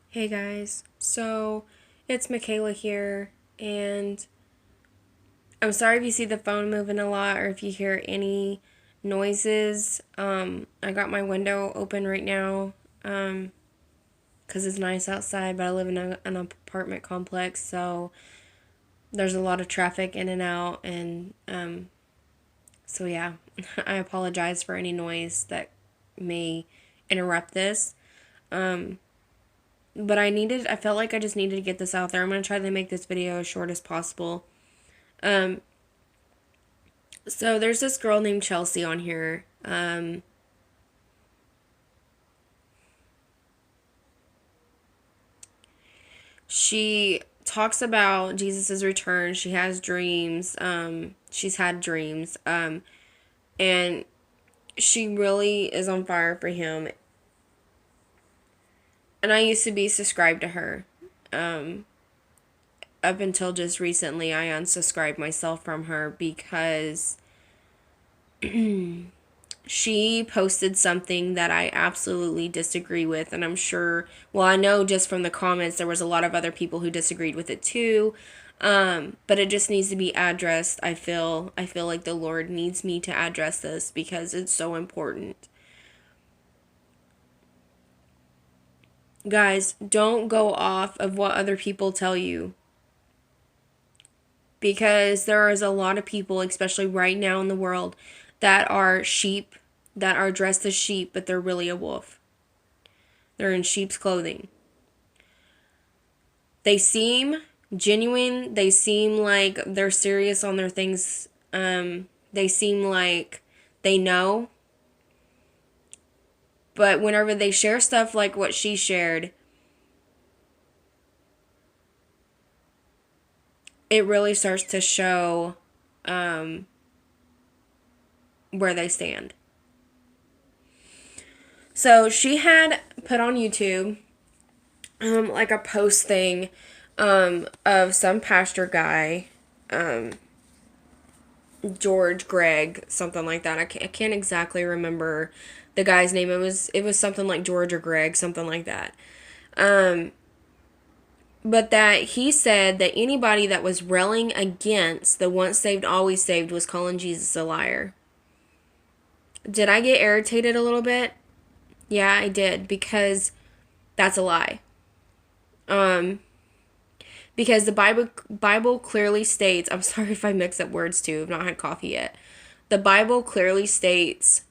Hey guys, so it's Michaela here, and I'm sorry if you see the phone moving a lot or if you hear any noises. I got my window open right now because it's nice outside, but I live in an apartment complex, so there's a lot of traffic in and out, and so yeah, I apologize for any noise that may interrupt this. But I felt like I just needed to get this out there. I'm going to try to make this video as short as possible. Um, so there's this girl named Chelsea on here. She talks about Jesus' return. She has dreams. She's had dreams. And she really is on fire for him. And I used to be subscribed to her. Up until just recently, I unsubscribed myself from her because she posted something that I absolutely disagree with, and I'm sure, well, I know just from the comments there was a lot of other people who disagreed with it too. But it just needs to be addressed. I feel like the Lord needs me to address this because it's so important. Guys, don't go off of what other people tell you, because there is a lot of people, especially right now in the world, that are sheep, that are dressed as sheep, but they're really a wolf. They're in sheep's clothing. They seem genuine. They seem like they're serious on their things. They seem like they know. But whenever they share stuff like what she shared, it really starts to show where they stand. So she had put on YouTube like a post thing of some pastor guy, George Greg, something like that. I can't exactly remember the guy's name. It was something like George or Greg, something like that. But that he said that anybody that was railing against the once saved always saved was calling Jesus a liar. Did I get irritated a little bit? Yeah, I did, because that's a lie. Because the Bible clearly states, I'm sorry if I mix up words too, I've not had coffee yet. The Bible clearly states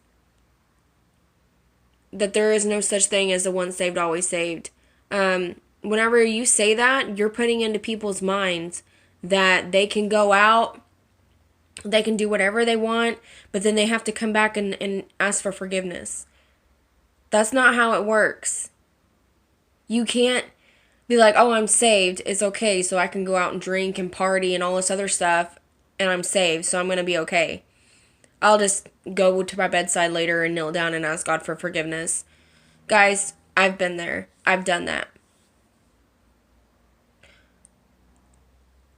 that there is no such thing as the once saved always saved. Whenever you say that, you're putting into people's minds that they can go out, they can do whatever they want, but then they have to come back and ask for forgiveness. That's not how it works. You can't be like, oh, I'm saved, it's okay, so I can go out and drink and party and all this other stuff, and I'm saved, so I'm going to be okay. I'll just go to my bedside later and kneel down and ask God for forgiveness. Guys, I've been there. I've done that.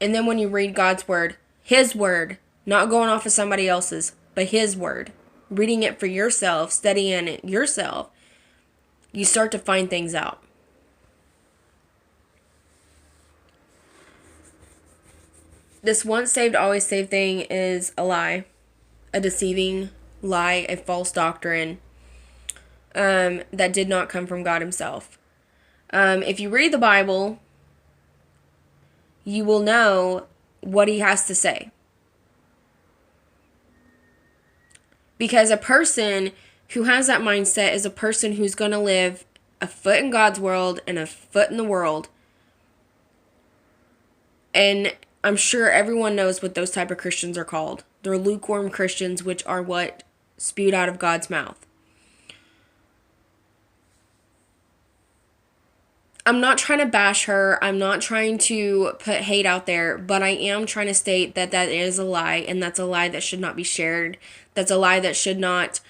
And then when you read God's word, His word, not going off of somebody else's, but His word, reading it for yourself, studying it yourself, you start to find things out. This once saved, always saved thing is a lie, a deceiving lie, a false doctrine that did not come from God Himself. If you read the Bible, you will know what He has to say. Because a person who has that mindset is a person who's going to live a foot in God's world and a foot in the world. And I'm sure everyone knows what those type of Christians are called. They're lukewarm Christians, which are what spewed out of God's mouth. I'm not trying to bash her. I'm not trying to put hate out there, but I am trying to state that that is a lie, and that's a lie that should not be shared. That's a lie that should not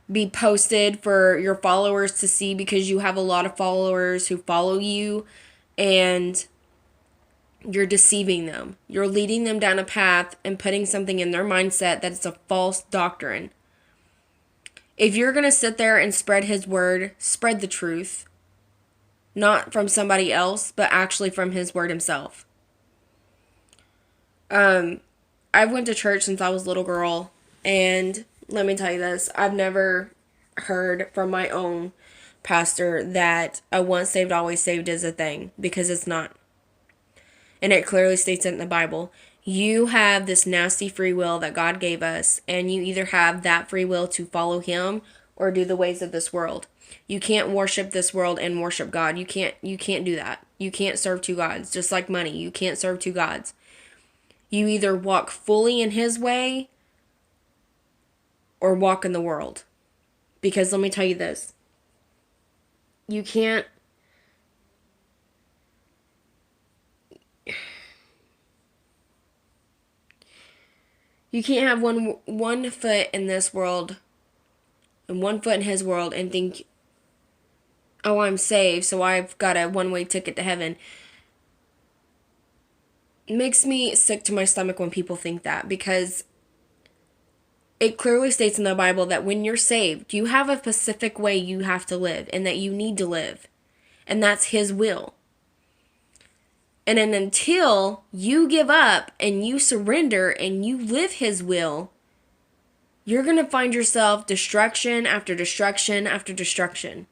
be posted for your followers to see, because you have a lot of followers who follow you, and you're deceiving them. You're leading them down a path and putting something in their mindset that it's a false doctrine. If you're going to sit there and spread His word, spread the truth. not from somebody else, but actually from his word himself. I've went to church since I was a little girl, and let me tell you this, I've never heard from my own pastor that a once saved, always saved is a thing, because it's not. And it clearly states it in the Bible. You have this nasty free will that God gave us, and you either have that free will to follow him or do the ways of this world. You can't worship this world and worship God. You can't do that. You can't serve two gods. Just like money, you can't serve two gods. You either walk fully in his way or walk in the world. Because let me tell you this. You can't have one foot in this world and one foot in his world and think, oh, I'm saved, so I've got a one-way ticket to heaven. It makes me sick to my stomach when people think that, because it clearly states in the Bible that when you're saved, you have a specific way you have to live and that you need to live. And that's his will. And then until you give up and you surrender and you live his will, you're going to find yourself destruction after destruction after destruction.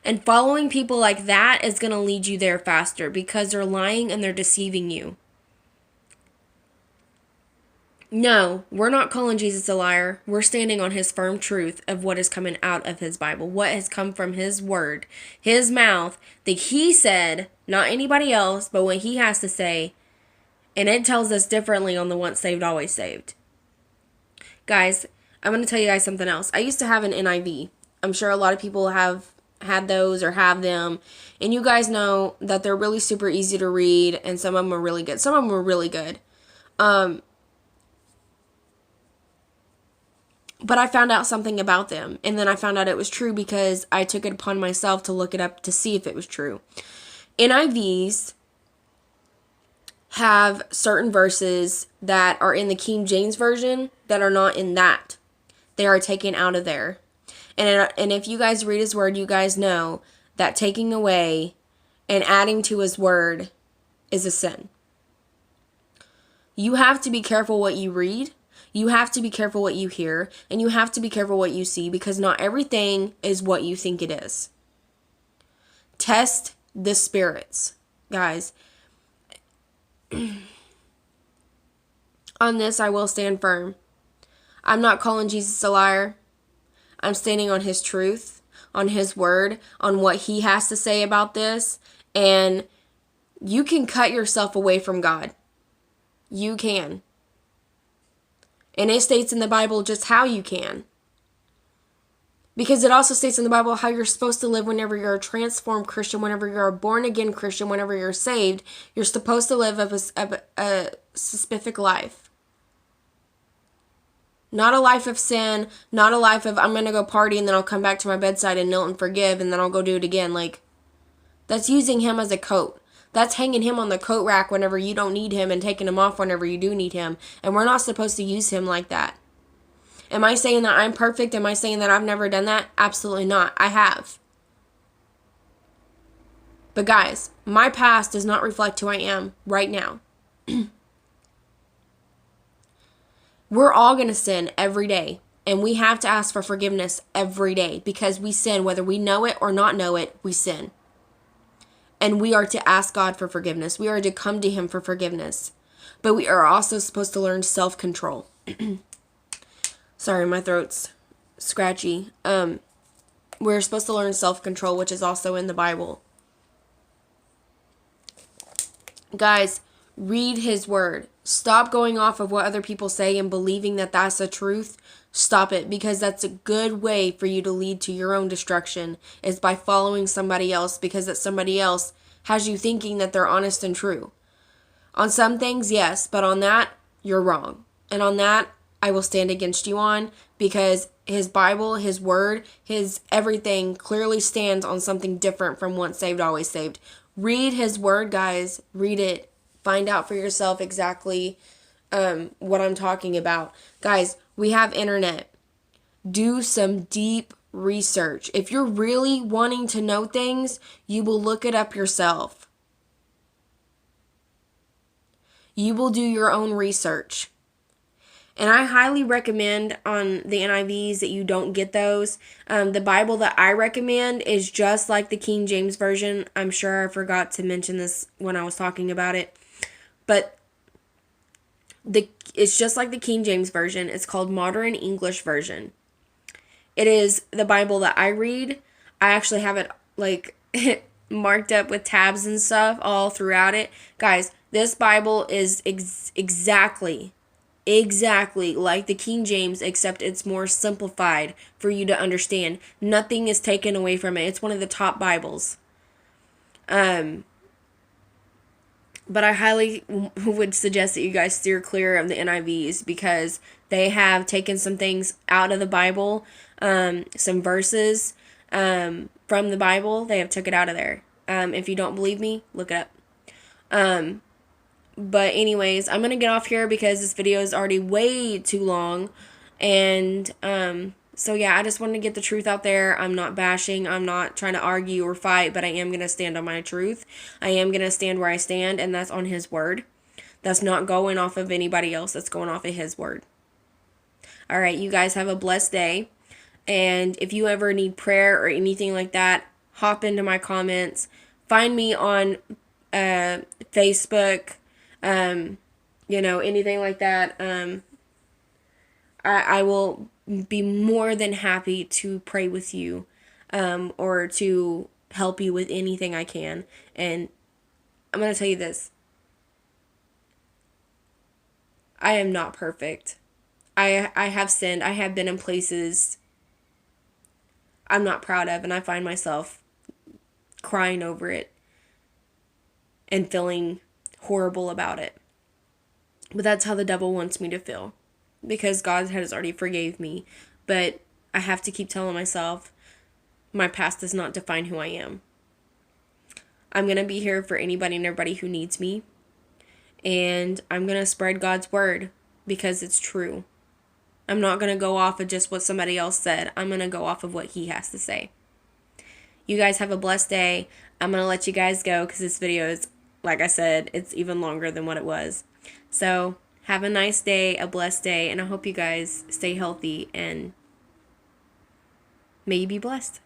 And following people like that is going to lead you there faster, because they're lying and they're deceiving you. No, we're not calling Jesus a liar. We're standing on his firm truth of what is coming out of his Bible, what has come from his word, his mouth, that he said, not anybody else, but what he has to say. And it tells us differently on the once saved, always saved. Guys, I'm going to tell you guys something else. I used to have an NIV. I'm sure a lot of people have had those or have them. And you guys know that they're really super easy to read, and some of them are really good. Some of them are really good. But I found out something about them, and then I found out it was true because I took it upon myself to look it up to see if it was true. NIVs have certain verses that are in the King James Version that are not in that. They are taken out of there. And if you guys read his word, you guys know that taking away and adding to his word is a sin. You have to be careful what you read. You have to be careful what you hear, and you have to be careful what you see, because not everything is what you think it is. Test the spirits, guys. On this, I will stand firm. I'm not calling Jesus a liar. I'm standing on his truth, on his word, on what he has to say about this, and you can cut yourself away from God. You can. And it states in the Bible just how you can. Because it also states in the Bible how you're supposed to live whenever you're a transformed Christian, whenever you're a born-again Christian, whenever you're saved. You're supposed to live a specific life. Not a life of sin, not a life of I'm going to go party and then I'll come back to my bedside and kneel and forgive and then I'll go do it again. Like, that's using him as a coat. That's hanging him on the coat rack whenever you don't need him and taking him off whenever you do need him. And we're not supposed to use him like that. Am I saying that I'm perfect? Am I saying that I've never done that? Absolutely not. I have. But guys, my past does not reflect who I am right now. We're all going to sin every day. And we have to ask for forgiveness every day, because we sin. Whether we know it or not know it, we sin. And we are to ask God for forgiveness. We are to come to him for forgiveness. But we are also supposed to learn self-control. Sorry, my throat's scratchy. We're supposed to learn self-control, which is also in the Bible. Guys, read his word. Stop going off of what other people say and believing that that's the truth. Stop it, because that's a good way for you to lead to your own destruction, is by following somebody else, because that somebody else has you thinking that they're honest and true. On some things, yes, but on that, you're wrong. And on that, I will stand against you on, because his Bible, his word, his everything clearly stands on something different from once saved, always saved. Read his word, guys. Read it. Find out for yourself exactly what I'm talking about. Guys, we have internet. Do some deep research. If you're really wanting to know things, you will look it up yourself. You will do your own research. And I highly recommend on the NIVs that you don't get those. The Bible that I recommend is just like the King James Version. I'm sure I forgot to mention this when I was talking about it. But it's just like the King James Version. It's called Modern English Version. It is the Bible that I read. I actually have it like marked up with tabs and stuff all throughout it. Guys, this Bible is exactly like the King James, except it's more simplified for you to understand. Nothing is taken away from it. It's one of the top Bibles. But I highly would suggest that you guys steer clear of the NIVs because they have taken some things out of the Bible, some verses from the Bible. They have took it out of there. If you don't believe me, look it up. But anyways, I'm going to get off here because this video is already way too long. And so yeah, I just wanted to get the truth out there. I'm not bashing. I'm not trying to argue or fight, but I am going to stand on my truth. I am going to stand where I stand, and that's on His word. That's not going off of anybody else. That's going off of His word. All right, you guys have a blessed day. And if you ever need prayer or anything like that, hop into my comments. Find me on Facebook, anything like that. I will be more than happy to pray with you, or to help you with anything I can. And I'm going to tell you this. I am not perfect. I have sinned. I have been in places I'm not proud of, and I find myself crying over it and feeling horrible about it. But that's how the devil wants me to feel, because God has already forgave me. But I have to keep telling myself my past does not define who I am. I'm going to be here for anybody and everybody who needs me. And I'm going to spread God's word because it's true. I'm not going to go off of just what somebody else said. I'm going to go off of what He has to say. You guys have a blessed day. I'm going to let you guys go because this video is, like I said, it's even longer than what it was. So have a nice day, a blessed day, and I hope you guys stay healthy and may you be blessed.